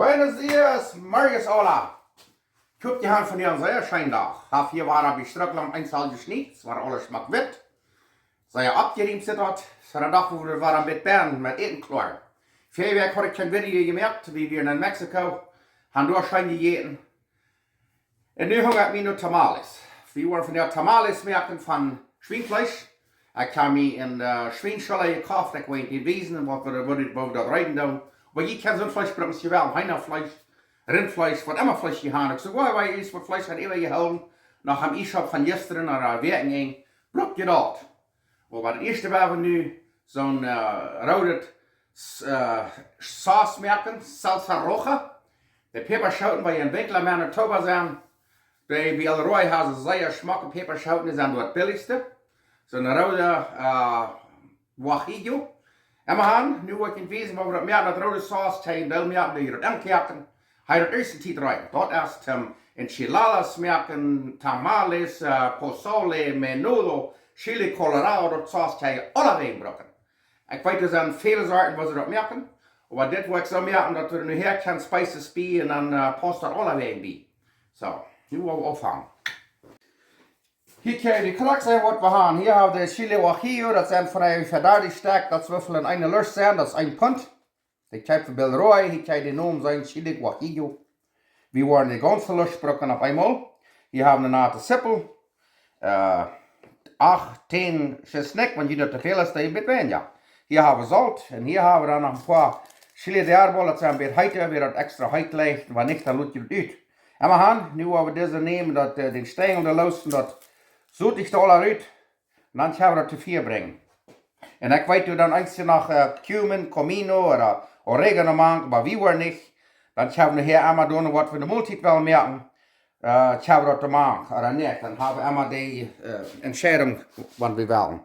Buenos dias, Marius Ola. Ich hab die Hand von dir sehr schön da. Hab hier war ich Schtrucklaunt einzahl geschnitten, es war alles schmack wit. Sei ja abgeriemt dort, so eine Dag, wo wir waren mit Bern, mit Etenklar. Vorher habe ich kein Video gemerkt, wie wir in Mexiko haben durchschein gegeten. Und nu hungert mich nur Tamales. Wir waren von der Tamales merken von Schweinfleisch. Ich habe mich in der Schweinscholle gekauft, ich weiß nicht gewesen, wo wir da reiten da. Aber ich kann so ein Fleisch bringen, gewählt, Heinerfleisch, Rindfleisch, was immer Fleisch gehabt. Ich so, weil ich das Fleisch hat immer gehalten. Nach dem E-Shop von gestern oder Werken ging, blub gedacht. Aber das erste war nu so ein rotes Sauce merken, Salsa Roja. Die Peperschoten bei den Winkler Manitoba sind, die bei alle Roy haben sehr schmacke Peperschoten, sind dort billigste. So eine rote Guajillo. Emma han, nu wordt in wezen, maar we dat meer dat rode saus tegen deel meer die er aankijken. Hij dat eerste tijd rijden. Dat is enchiladas merken, tamales, pozole, menudo, chile colorado, dat saus tegen alle wegen brokken. Ik weet er zijn vele soorten wat ze dat merken. Maar dit wordt zo merken dat we er nu her kan spices bij en dan past dat alle wegen bij. Zo, nu gaan we ophangen. Hier krijg je de klakse wat we gaan. Hier hebben we de chile guajillo, dat zijn vrij verduidelijk sterk, dat we in een lust zijn, dat is 1 pond. Ik krijg de Belroy, hier krijg je de naam zijn chile guajillo. We worden de ganze lust gebroken op eenmaal. Hier hebben we een sippel, 8, 10 snek, want je dat te veel is, dat je beetje ja. Hier hebben we zout en hier hebben we dan nog een paar chile de arbol, dat zijn een beetje heiter, weer dat extra heit ligt, maar niet, dan laat je het uit. En we gaan, nu hebben we deze nemen, dat den stengel de lossen, dat zoet ik alle uit, en dan gaan we dat te vier brengen. En ik weet dan eens nog cumin, comino of oregano maken, maar wie worden niet. Dan gaan we hier allemaal doen wat we de multit wel merken. Gaan we dat te maken, of niet. Dan hebben we allemaal die entscheiding wat we willen.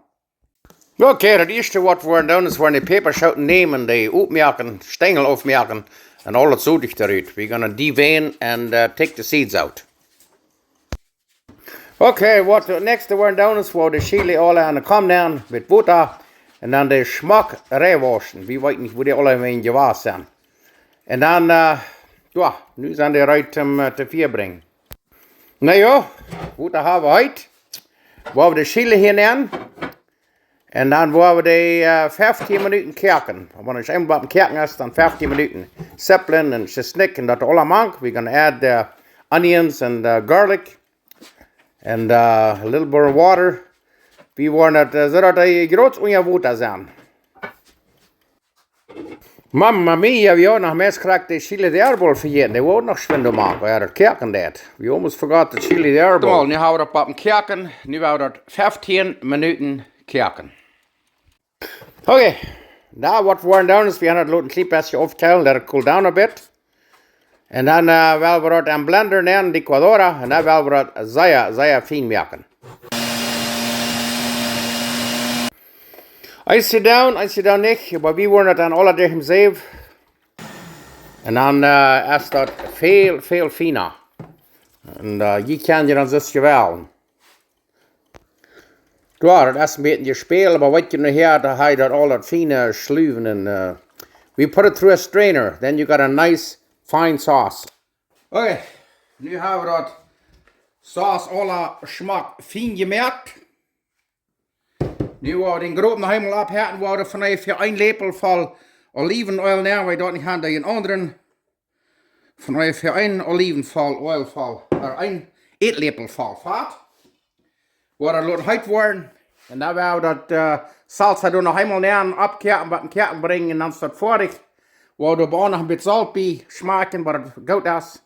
Oké, het eerste wat we doen is we de peperschoten nemen, die opmerken, stengel opmerken, en al het zoetig eruit. We're gonna devein and take the seeds out. Okay, what the next we're down is for the chili alle aan de kam down met butter en dan de smaak rewaschen. Wie weet niet hoe die alle in gewas zijn. En dan, ja, nu zijn die eruit om te vier brengen. Nou ja, butter hebben we uit. We hebben de chili hier nemen. En dan gaan we die 15 minuten kerken. Wanneer je eenmaal wat kerken is, dan 15 minuten. Seppelen en snikken en dat alle mank. We're gonna add the onions and garlic. And a little bit of water. We want it zodat hij groot ongewoed zijn. Mamma mia, we hebben nog meest graag de chile de arbol vergeten. Die wordt nog schwindel maken. Ja, dat kerken dat. We almost forgot de chile de arbol. Nu houden we dat op een kerken. Nu houden we dat 15 minuten kerken. Oké. Now what we're doing is we gaan het laten kliepje optellen. Let it cool down a bit. En dan willen we dat aan blender nemen, de liquadora, en dan willen we dat zeer fijn maken. I sit down niet, maar we worden het aan alle dicht zelf. En dan is dat veel fijner. En je kan je dan zo wel. Ja, dat is een beetje spelen, maar wat je nu hier, dan heb je dat al dat fijne sluwen. En we put it through a strainer, then you got a nice fine sauce. Oké, nu hebben we dat saus alle smaak fijn gemerkt. Nu gaan we den groben nog helemaal abhärten, waar we vanaf 1 lepel vol olivenolie nemen, wij dat niet gaan, die een anderen. Vanaf 1 olivenvol oil vol, 1 eetlepel vol vat. Waar we laten heet worden. En dan gaan we dat salsa doen nog helemaal nemen, abkerken, wat een kerken brengen en dan is dat vorig. Waar we nog een beetje zout bij smaken, wat het goed is.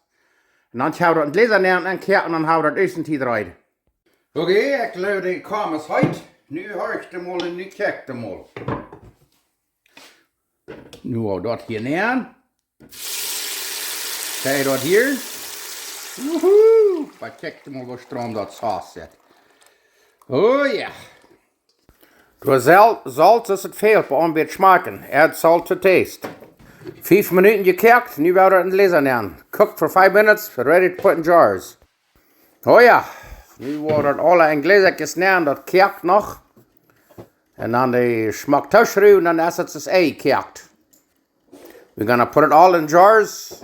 En dan gaan we dat in gläser nemen en kerken en dan gaan we dat eerst een tijd rijden. Oké, ik laat de kamers uit. Nu hoor ik hem al en nu kijk ik hem al. Nu gaan we dat hier nemen. Kijk dat hier. Woehoe! Maar kijk hem al hoe stroom dat saus zit. Oh ja. Door zout is het veel, voor een beetje smaken. Add salt to taste. 5 minuten gekerkt, nu werden we het in gläser nemen. Cooked for 5 minutes, ready to put in jars. Oh ja, nu worden het alle in gläsertjes nemen, dat kerkt nog. En dan de smaak tussen en dan is het dus ei kerkt. We're gonna put it all in jars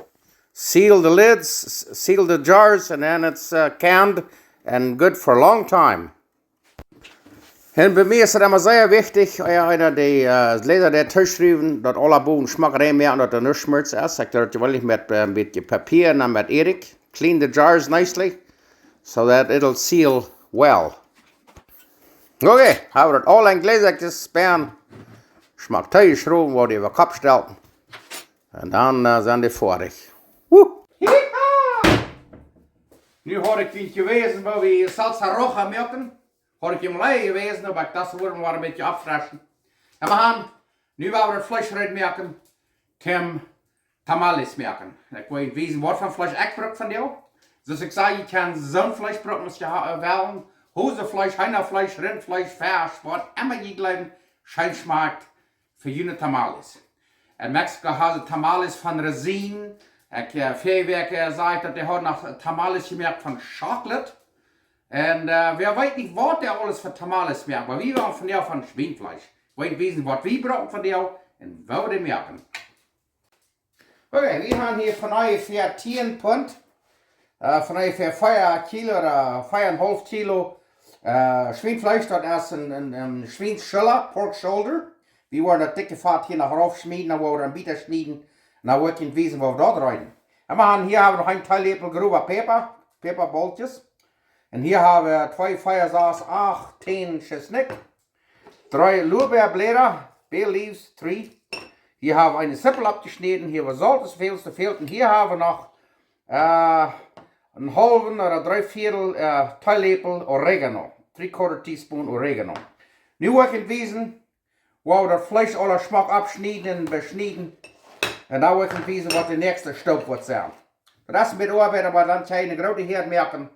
seal the lids, seal the jars, and then it's canned and good for a long time. En bij mij is het immer sehr wichtig, einer die Leser der Tischschreiben, dass alle Boden Geschmack reinmerken, dass er nicht schmutz ist. Ich dachte, will ich mit ein bisschen Papier und dann mit Erik. Clean the jars nicely, so that it'll seal well. Okay, haben wir das all in Gläser sperren. Schmack Tischschreiben, wo die über den Kopf stellen. Und dann sind die fertig. Nu had ik niet gewesen, waar we Salsa Roja maken. Had ik hem leeg gewesen, aber das worden wir ein bisschen abfressen. En we gaan, nu gaan we het vlees eruit maken, Tim Tamales maken. Ik weet weten wat voor vlees ik gebruik van jou. Dus ik zei, je kan zo'n vlees gebruiken, als je wählen. Hosevlees, Heinervlees, Rindvlees, Vers, wat immer je gleichen schön schmeckt für jene Tamales. In Mexiko haben sie Tamales von Resin. Feuerwerk sagt, dass der hat nach Tamales gemerkt von Schokolade. Und wer weiß nicht, was der alles für Tamales merkt. Aber wir waren von der von Schweinfleisch. Wir wissen, was wir brauchen von der und wo wir merken. Okay, wir haben hier von ungefähr 10 Pfund. Von ungefähr 4 Kilo oder 4,5 Kilo Schweinfleisch. Das ist ein Schweinsschiller, Pork Shoulder. Wir wollen das dicke Fett hier nach rauf schmieden, dann wollen wir ein Bitter schneiden. Nou wil ik niet weten wat we dat rijden. En hier hebben we nog een theelepel grobe peperbolletjes. En hier hebben we 2 feiersaus, 8, 10 chesnick. 3 Lorbeerblätter, bay leaves, 3. Hier hebben we een sippel abgeschnitten, hier hebben we Salz, veel te veel. En hier hebben we nog een halve oder 3/4 theelepel oregano. 3/4 teaspoon oregano. Nu wil ik het weten waar we dat vlees alle smaak abschneiden en beschneiden. En dan wil ik weten wat de nächste stap wordt zijn. Dat is met arbeid, maar dan kan je een grote herd merken.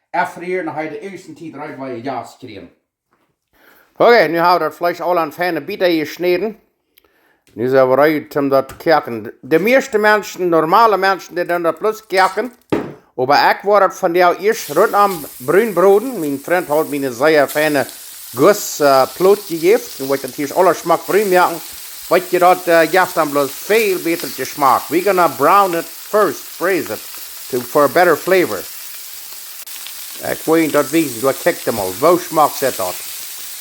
Afvrieren, dan ga je de eerste tijd eruit waar je jas krijgt. Oké, nu hebben we dat vlees al aan fijne bieten gesneden. Nu zijn we eruit om dat te kijken. De meeste mensen, normale mensen, die doen dat plus kijken. Maar ik word het van jou eerst rondom bruin broden. Mijn vriend had me een zeer fijne gus ploot gegeven. Dan wordt het hier alle smaak bruin maken. Wat je dat geeft dan bloos veel beter geschmack. We're gonna brown it first, braise it, for a better flavor. Ik weet dat weten, dat kijkt hem al. Wo smaakt zit dat?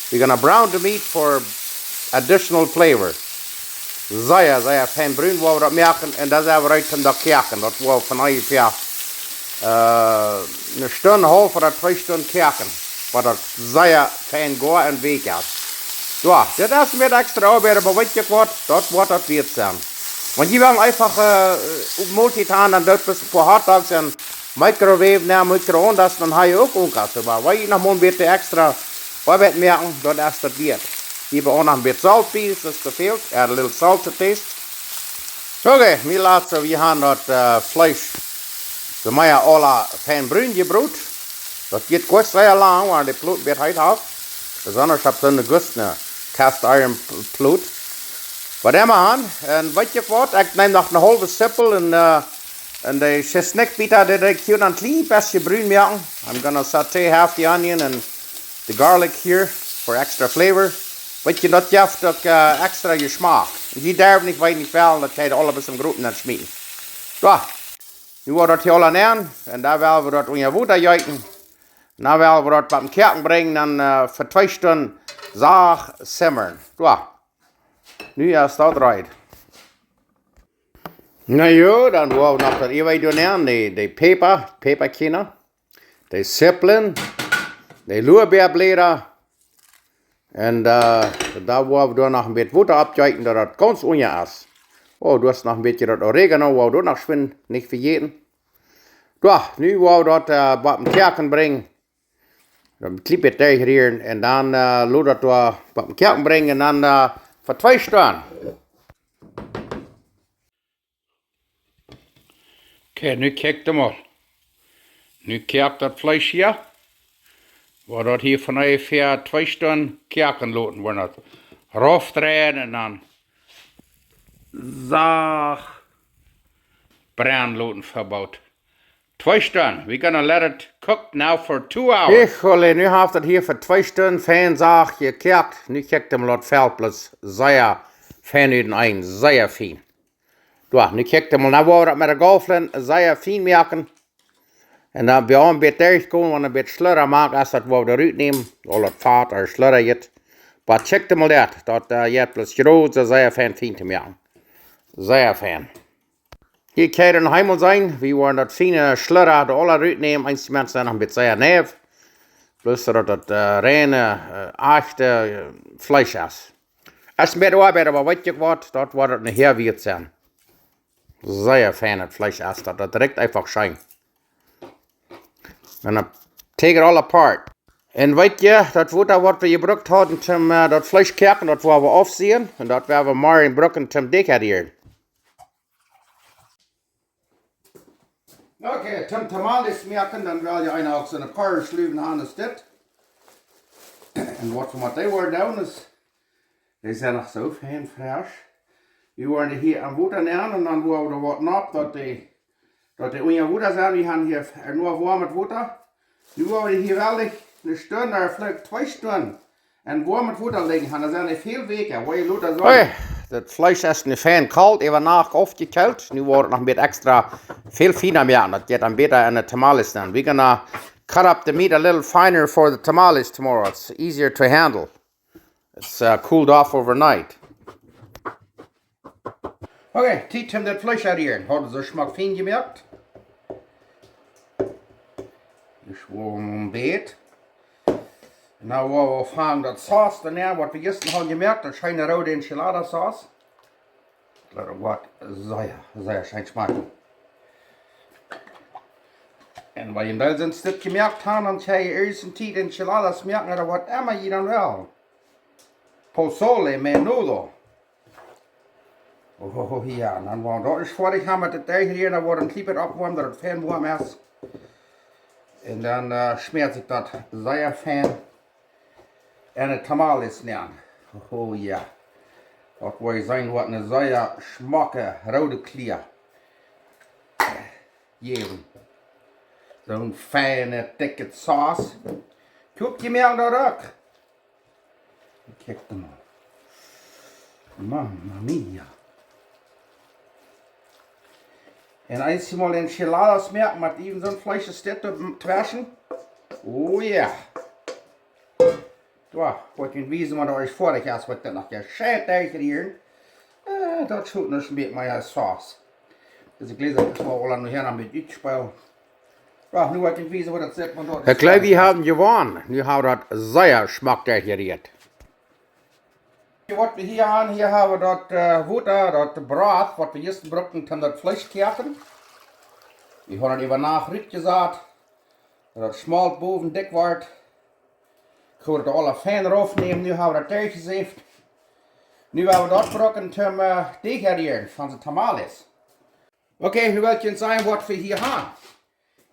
We're gonna brown the meat for additional flavor. Zeer fijn bruin waar we dat maken en dat zijn we uit om dat kijken. Dat we van ongeveer een stunde, half of 2 stunden kijken. Waar dat zeer fijn gaat en weg is. Ja, das ist mit extra Arbeit, aber weißt du was, das wird das wird sein. Und die werden einfach multitan, dann dort bis vor Hotdogs und Microwave, Mikroon, das dann habe ich auch umgekauft. Aber weil ich noch mal ein bisschen extra Arbeit merken, das ist das wird. Hier auch noch ein bisschen Salz, das ist gefehlt, add a little salt to taste. Okay, mir lassen wir haben das Fleisch, wir machen ja alle fein brün gebrüht. Das geht gut sehr lang, weil die Blut wird heute auf. Besonders habe ich so eine Gussne. Cast Iron Ploot. Wat hebben we aan? En weet je wat? Ik neem nog een halve sippel en de chesnickbieter dat ik hier een klein beetje bruin maken. I'm gonna saute half the onion and the garlic here for extra flavor. Weet je, dat geeft ook extra geschmack. Je darf niet weten veel, dat je alle bisschen groeten aan schmieden. Zo, nu wordt dat hier al aan en daar willen we dat in je water juiten. Dan willen we dat bij een kerken brengen en voor 2 stunden zaag simmeren. Zo. Nu is dat eruit. Nou ja, dan willen we nog dat even doen aan. De peperkine, de sippelen, de lorbeerblätter. En daar willen we dan nog een beetje water opjuiten, dat het ganz onja is. Oh, du hast nog een beetje dat oregano, wou du nog schwind, niet vergeten. Zo, nu willen we dat bij een kerken brengen. Dan kliep het tegen hier en dan laat dat we bij een kerken brengen en dan voor 2 stunden. Oké, nu kijk je maar. Nu kijkt dat vlees hier. Waar dat hier van ongeveer 2 stunden kerken laten worden. Rauf draaien en dan zaag bruin laten verbouwd. 2 stunden. We're gonna let it cook now for 2 hours. Ik nu heeft het hier voor 2 stunden fijn zaag gekert. Nu kijkt hem laat vel plus zeer fijn uit een, zeer fijn. Ja, nu kijk mal, nou wou dat met de gaffelen zeer fijn maken. En dan bij een beetje durchgaan, want een beetje slurren maken als dat wou eruit nemen. Al het vaat of slurren je. Maar check mal dat je hebt plus groot, dat zeer fijn te maken. Zeer fijn. Hier kan je een helemaal zijn. We waren dat fijne slurren de alle eruit nemen. Einzige mensen zijn nog een beetje zeer neef. Plus dat het reine, echte vlees is. Als het een beetje arbeiden, maar weet je wat, dat wordt het een heerwiert zijn. Zeer fijn het vlees is, dat direct einfach schijn. En dan take it all apart. En weet je, dat water wat we gebruikt hadden om dat vlees koken, dat willen we afzien. En dat willen we maar gebruiken om dekaderen. Oké, zum Tamales maken, dan wil je een ook zo'n paar sluwen aan de dit. En wat we met die worden doen is, die zijn nog zo fijn vers. Die worden hier aan water nemen en dan worden we wat nap, dat die onder water zijn. Die gaan hier nur warm met water. Nu worden die hier wel een stunde, vielleicht 2 stunden. En warm met water liggen gaan, dan zijn die veel weken. Waar je later zo. Hey, dat vlees is een fijn koud, even nach aufgekühlt. Nu wordt het nog een beetje extra veel finer meer. Dat gaat dan beter in de tamales dan. We're gonna cut up the meat a little finer for the tamales tomorrow. It's easier to handle. It's cooled off overnight. Okay, tijd om dat vlees uit hier. Hadden ze smaak fijn gemerkt. Dus een beetje. Nou wollen we vangen dat saus daarna, wat we gisteren hadden gemerkt, dat schijnt een rode enchilada saus. Dat is wat zeer schijnt smaken. En wat je dan een stuk gemerkt hebt, dan ga je eerst een tijd enchiladas merken, dat wat immer je dan wel. Pozole met noodle. Oh ja, dan wordt dat is voordat gaan met het tegen hier, dan wordt een klein opwarm, dat het fijn warm is. En dan smeert zich dat zeer fijn. En het tamales nemen. Oh ja. Dat wil zijn wat een zeer smakke rode kleur. Geven. Zo'n fijne, dikke saus. Koop je meer dat ook? Kijk dan maar. Mamma mia. En als je mal enchiladas merkt, met even zo'n vleesje te waschen. Oh ja. Ja, wat je wijzen, maar dat is vorig jaar, wat dat nog gescheit tegen hier. Dat schuurt nog een beetje meer saus. Dus ik lees dat ik wel al nog een beetje uitspelen. Ja, nu wat je wijzen, wat dat zit. Ik glaube, we hebben gewonnen. Nu hebben we dat zeer smaakgericht. Wat we hier hebben, hier hebben we dat water, dat brood, wat we eerst gebruiken om dat vlees te koken. We hebben het even nachgezet, dat het smalt boven dik wordt. Ik ga het alle fijn eraf nemen, nu hebben we dat teruggezet. Nu hebben we dat gebruiken om dekaderen van de tamales. Oké, nu wil ik je zeggen wat we hier hebben.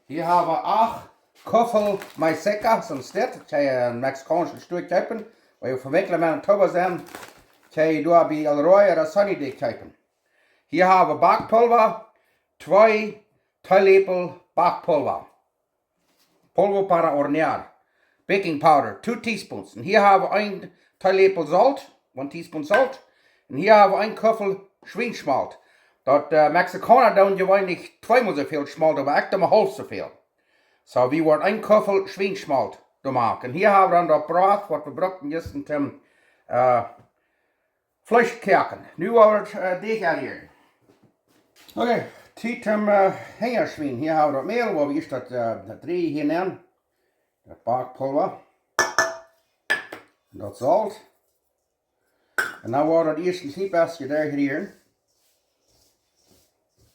Hier hebben we 8 koffel masa, zo'n stit. Dat kan je een Mexicaanse stuk kopen. Waar je verwikkelen met een tober zijn, kan je door bij Alroy of Sunny Day kopen. Hier hebben we bakpulver, 2 theelepel bakpulver. Pulver para hornear. Baking powder, 2 teaspoons. En hier hebben we 1 theelepel zout, 1 teaspoon zout. En hier hebben we 1 koffel schweinsmalt. Dat Mexicaner doen gewoonlijk 2 zoveel smalt, maar echt maar half zoveel. So we worden 1 koffel schweinsmalt maken. En hier hebben we dan dat brood, wat we gebruiken just om vlees te koken. Nu worden we het dekaderen. Oké, tijd om hengerswien. Hier hebben we dat meel, waar we eerst dat 3 hier nemen. Dat bakpulver. Dat zout. En dan wordt het eerst een sniepasje dekaderen.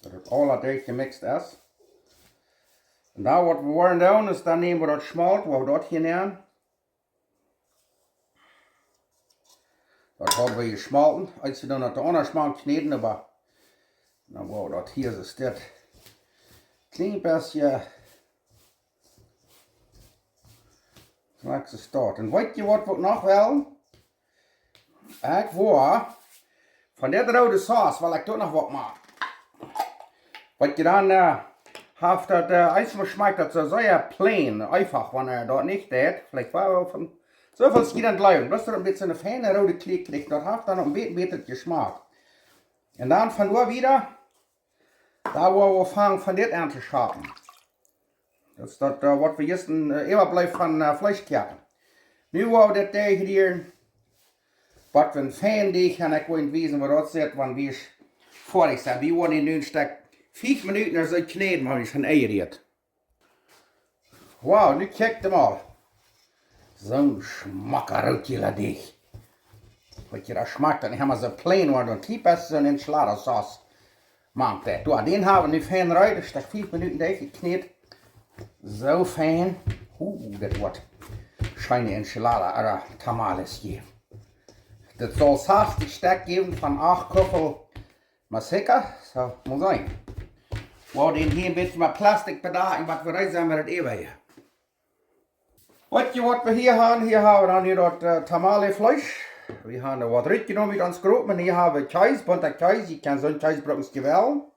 Dat het alle dik gemixt is. En dan wat we worden doen is, dan nemen we dat smalt, waar we dat hier nemen. Dat hebben we hier smalten. Als je dan het andere smalt kneden, maar dan worden we dat hier zo dit klein beetje gelijk zo staat. En weet je wat we nog wel? Ik wil van dit rode saus wil ik toch nog wat maken. Wat je dan heeft dat eismer schmeckt dat so sehr plain, einfach, wenn dort nicht deed. Vielleicht war er von so viel schiet an Leuen. Dass er ein bisschen eine feine rote Klei kriegt, das hat dann noch ein bisschen Geschmack. Und dann von da wieder Da wo wir fangen von dit an zu schaben. Das ist das, was wir jetzt immer bleibt von Fleischkerken. Nu wo wir das hier, was wir ein Fan dich, und ich will wissen, was das ist, wann wir fertig sind. Wir wollen in den Stück 5 Minuten als ich kneten, wenn ich schon eieriert. Wow, nu kijk mal. Zo'n schmakkeroot jullie dich. Wat je dat schmeckt, dan hebben we zo plain worden. Dan typ is zo'n enchilada-saus. Maakt dat. Ja, den hebben we nu fijn eruit. Dus dat 5 minuten gekneed. Zo fijn. Dat wordt schijne enchilada tamales hier. Dat zal zacht die stek geven van 8 koffel masika. Zo moet zijn. Wow, den hier een beetje met plastic bedaken. Wat we eruit zijn met het eeuwige. Wat we hier hebben we dan hier dat tamalefleisch. We hebben wat uitgenomen met ons groep, maar hier hebben we kjeese, bunte kjeise. Je kan zo'n kjeise gebruiken wel.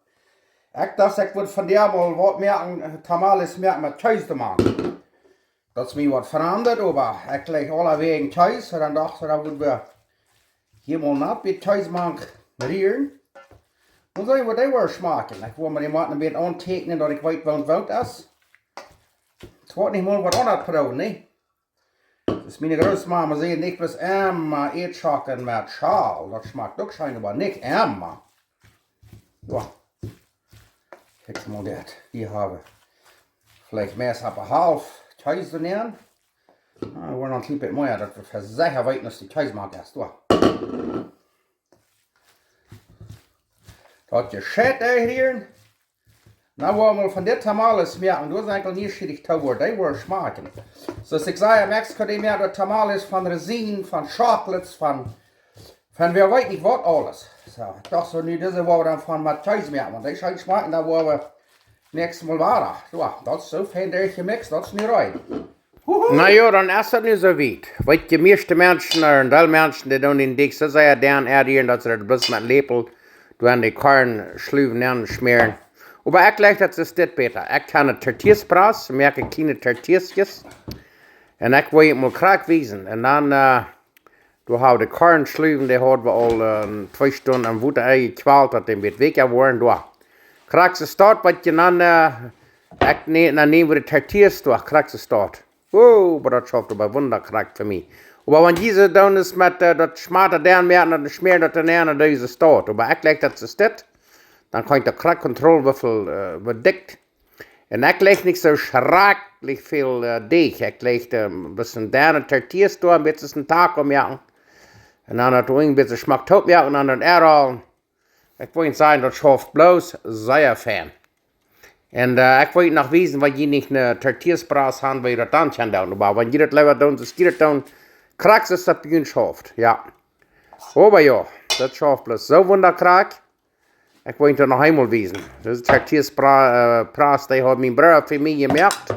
Ik dacht, ik wil van daar mal wat meer tamales meer met kjeise te maken. Dat is mij wat veranderd, maar ik leg alle wegen kjeise. En dan dacht ik, dan moeten we hier mal nat met kjeise maken, rieren. Dan zien we wat die weer smaken. Ik wil me die maat een beetje aantekenen dat ik weet wat is. Het wordt niet mal wat anders proeven, nee. Dus mijn grootmama zei niet plus immer eetschakken met schaal. Dat schmeckt ook schijnbaar niet immer. Ja. Kijk mal dat. Hier hebben we vielleicht meer dan half kjeise nemen. We worden nog een beetje meer dat we verzeker weten als die kjeise maakt is. Ja. Dat je shit hier. Nou wollen wir von dit tamales merken, du hast eigentlich nicht schwierig zu worden, die wollen schmecken. So ich sage, in Mexiko, die merken tamales von Rosinen, von Chocolates, von wer weiß nicht was alles. So, doch so nicht diese Woche dann von Matthäus merken, und die scheint schmecken, da wollen wir nächstes Mal weiter. Ja, das ist so fein durchgemixt, das ist nicht rein. Na ja, dann ist das nicht so weit. Weil die meisten Menschen, und alle Menschen, die dann in die so sehr dann erdieren, dass sie das bloß mit Lepel, du an die Korn schlüven und schmieren. Aber ich leg das ist dit beter. Ich kann eine Tortillas merke kleine Tortillas. Und ich will mal krank wiesen. Und dann, du hast die Korn schluven, die haben wir all 2 Stunden am Wutter eingequält, dass die wird weg geworden. Du kriegst es dort, was je dann, dann nehmen wir die Tortillas durch, kriegst es dort. Oh, aber das schafft aber wunderkrank für mich. Aber wenn diese dann ist mit, das schmatter deren merken, dann schmieren das dann an, dann ist es dort. Aber ich leg das ist dit. Dan kan je de kraakcontrole wat dikt. En ik leg niet zo schrikkelijk veel deeg. Ik leg een beetje derne tortillas door, een beetje een taco maken. En dan dat een beetje smaakt op maken, en dan er ik wil niet zeggen dat schoof bloos, zeer fan. En ik wil nog weten wat je niet een tortillasbraas hebt, waar je dat dan kan doen. Maar wanneer je dat liever doet, dus je dat doen, krijg je dat begin schooft. Ja. Maar ja, dat schooft bloos zo wunderkraak. Ik wil het nog eenmaal wezen. Dus tortillaspraas, die had mijn broer voor mij gemaakt.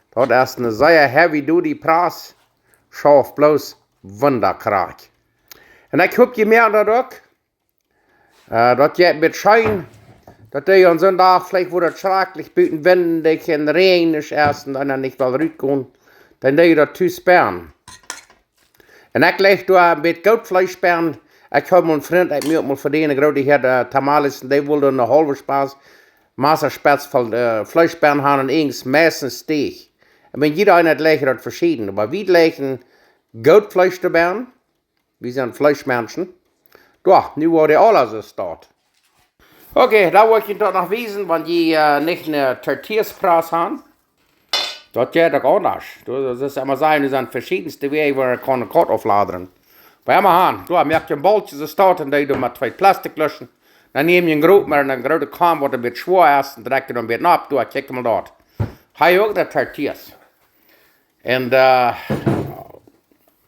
Dat is een zeer heavy-duty praas. Scharf bloos wunderkraak. En ik heb gemerkt dat ook. Dat je met schijn. Dat je aan zo'n dag vielleicht wordt het schrikkelijk buitenwendig en regen is eerst en dan niet wel uitkomen. Dan doe je dat thuis sperren. En ik leg door een beetje goudvlees sperren. Ik heb mijn vriend uit mij op mijn verdienen groot, die had tamales en die wilde een halve spaas masa spets van vleesperren hebben en eens meestens steeg. En ben jeder een het leggen dat verschieden. Maar wie leggen goudvlees erbij? We zijn vleesmensen. Ja, nu worden alles zo staat. Oké, dan wil ik je toch nog wijzen, want je niet een tortillaspraas hebben. Dat gaat ook anders. Dat is immer zijn, er zijn verschiedenste wegen waar je kan een kot afladeren. Bij hem aan, du merkt je een boltje zo staat en die doe met 2 plastic lussen. Dan neem je een groot, maar een grote kam wat een beetje zwaar is en trek je dan een beetje op, doe kijk maar dat. Hij je ook de tortillas. En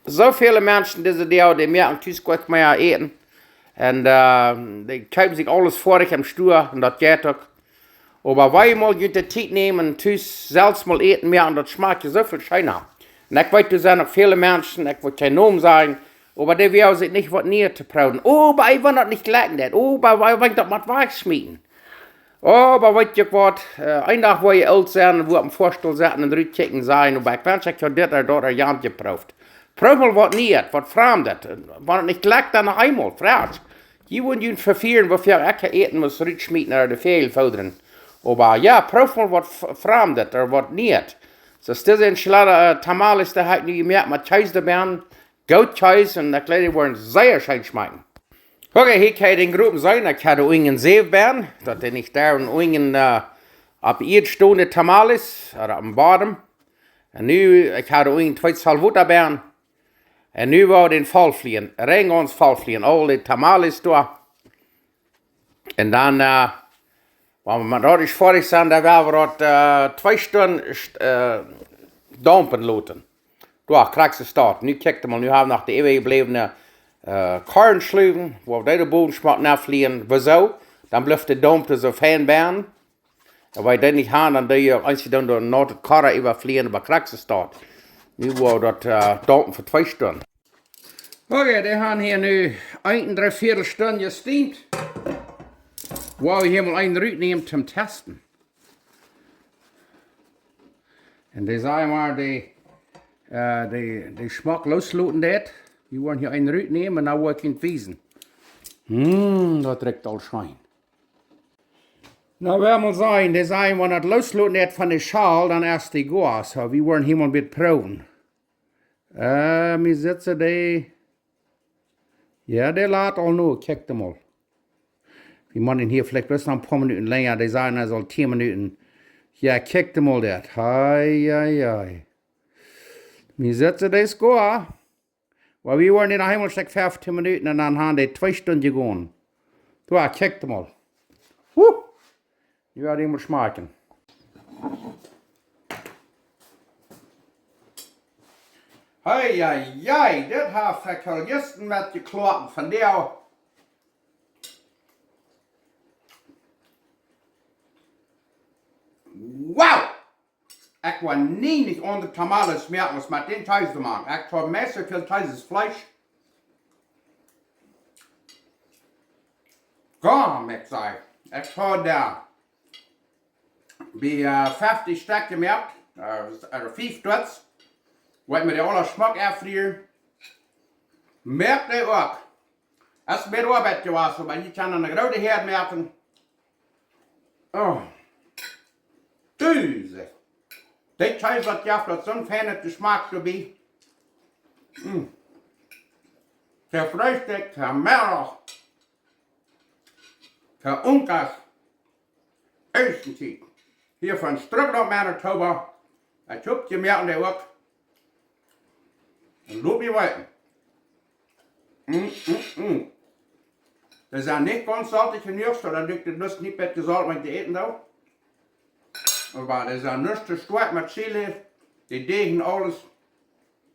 zoveel mensen deze dag, die merken thuis goed meer eten. En die kopen zich alles vorig am Stuur en dat gaat ook. Maar wij moeten je de tijd nemen en thuis zelfs mal eten meer en dat smaakt je zoveel schijner. En ik weet, er zijn nog veel mensen, ik wil geen naam zeggen, aber die will sich nicht was näher zu praten. Oh, aber ich will das nicht lecken, das. Oh, aber ich will das mit wegschmieden. Oh, aber weißt du was, ein Tag, wo ich alt sein, wo ich am Vorstuhl sitzen und rüberkicken sein, aber ich wünsche, ich habe das oder dort ein Jahr geprüft. Prüf mal was näher, was fremdet. Wenn es nicht leckt, dann noch einmal, frisch. Je wouldn't you verfehlen, wofür ich eten muss, rutschmieten oder de Fehlfodern. Aber ja, proef mal was Fremdes oder was nicht. So, diese Enchilada Tamales, da hat nu gemerkt, mit Käse dabei, Goatkäse und ich glaube, die wollen sehr schön schmecken. Okay, hier kann ich den Gruppen sein, ich hatte einen Seebären, dass er nicht da und einen ab ihr stehende Tamales, oder am Boden. Und nu, ich hatte einen 2 Salvutterbären. Und nu war den Fallfliehen, rein Fallfliehen, alle Tamales da. Und dann, wenn wir dort fertig sind, da werden wir dort 2 Stunden dampen lassen. Da kriegst du Start. Nu kijkt mal, nu haben wir noch die ewig gebliebene Kornschluven, wo wir den Boden schmacken abfliehen. Wieso? Dann bleibt der Dampen so fein werden. Und wenn wir nicht haben, dann als sie dann durch die Karre überfliehen, aber kriegst du Start. Nu war dort Dampen für 2 Stunden. Okay, die haben hier nu 1,75 Stunden gesteamt. Wow, hier mal einen Rüt nehmen zum Testen. Und die sagen mal, die Schmack loslassen das. Wir wollen hier einen Rüt nehmen und dann wollen wir ihn wiesen. Das riecht all Schein. Na, wer mal sagen, die sagen, wenn das loslassen das von der Schale, dann erst die Gas. So, wir wollen hier mal mit proben. Wir sitzen die. Ja, der lädt auch nur, kijkt mal. Wir machen ihn hier vielleicht bloß noch ein paar Minuten länger, die sagen, er soll 10 Minuten. Ja, kijkt mal das. Hei. Wir sitzen das gut. Weil wir wollen in der Heimatsteck 15 Minuten und dann haben die 2 Stunden gegangen. Da, kijkt mal. Ja, die muss schmecken. Hei, das hat Verkalisten mit geklappt von der. Wow! Ich war nie nicht ohne Tamales mehr, was mit den Käse zu machen. Ich habe Messer viel Käsefleisch. Gar nicht sein. Ich habe da bei 50 Stück gemerkt, oder 5 Stutz. Wollt mir die alle Schmack erfrieren. Merkt ihr auch. Es ist mehr Arbeit gewesen, aber ich kann eine große Herd merken. Oh. Düse. Das Scheiß hat ja so ein feiner Geschmack dabei. Der Frühstück, der Mittag, der Unkas, Östenzeit. Hier von Chchtrucklaunt, Manitoba. Ich hab gemerkt, der auch. Und lob mich weiter. Das ist ja nicht ganz salzig genug, so dann liegt das nicht mit gesalzt, wenn ich eten darf. Aber das ist ja nichts stark mit Chile, die Degen alles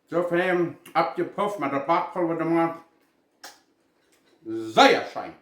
so fein abgepufft mit der Backpulver gemacht. Sehr schön.